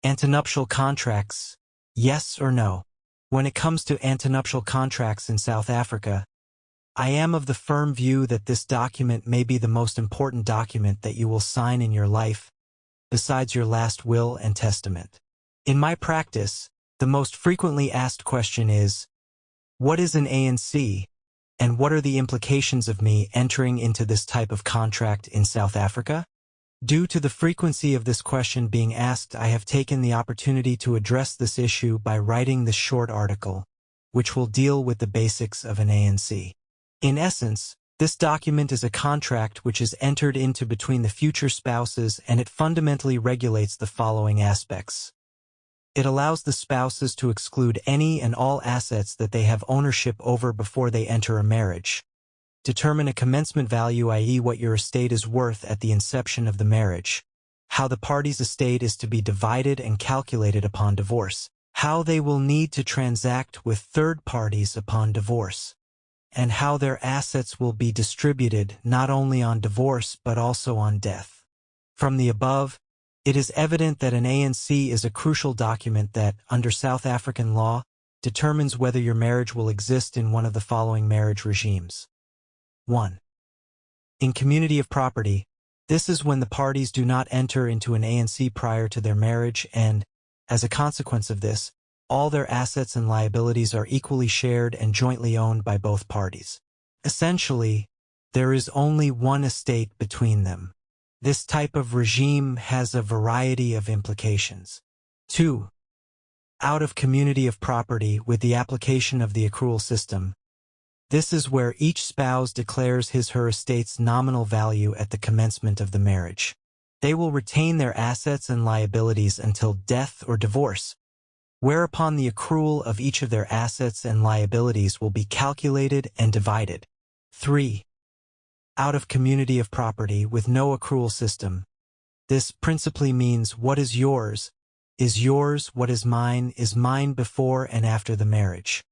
Antenuptial contracts, yes or no? When it comes to antenuptial contracts in South Africa, I am of the firm view that this document may be the most important document that you will sign in your life, besides your last will and testament. In my practice, the most frequently asked question is, what is an ANC, and what are the implications of me entering into this type of contract in South Africa? Due to the frequency of this question being asked, I have taken the opportunity to address this issue by writing this short article, which will deal with the basics of an ANC. In essence, this document is a contract which is entered into between the future spouses, and it fundamentally regulates the following aspects. It allows the spouses to exclude any and all assets that they have ownership over before they enter a marriage. Determine a commencement value, i.e. what your estate is worth at the inception of the marriage. How the parties' estate is to be divided and calculated upon divorce. How they will need to transact with third parties upon divorce. And how their assets will be distributed not only on divorce but also on death. From the above, it is evident that an ANC is a crucial document that, under South African law, determines whether your marriage will exist in one of the following marriage regimes. 1. In community of property, this is when the parties do not enter into an ANC prior to their marriage and, as a consequence of this, all their assets and liabilities are equally shared and jointly owned by both parties. Essentially, there is only one estate between them. This type of regime has a variety of implications. 2. Out of community of property with the application of the accrual system. This is where each spouse declares his/her estate's nominal value at the commencement of the marriage. They will retain their assets and liabilities until death or divorce, whereupon the accrual of each of their assets and liabilities will be calculated and divided. 3. Out of community of property with no accrual system. This principally means what is yours, what is mine before and after the marriage.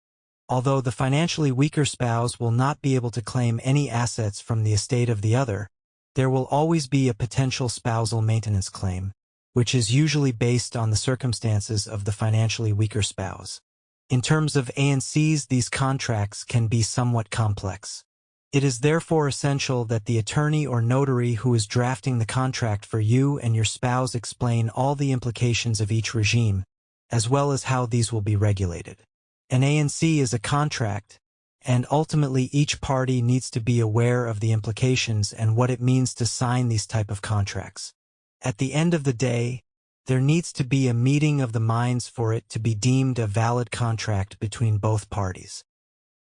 Although the financially weaker spouse will not be able to claim any assets from the estate of the other, there will always be a potential spousal maintenance claim, which is usually based on the circumstances of the financially weaker spouse. In terms of ANCs, these contracts can be somewhat complex. It is therefore essential that the attorney or notary who is drafting the contract for you and your spouse explain all the implications of each regime, as well as how these will be regulated. An ANC is a contract, and ultimately each party needs to be aware of the implications and what it means to sign these type of contracts. At the end of the day, there needs to be a meeting of the minds for it to be deemed a valid contract between both parties.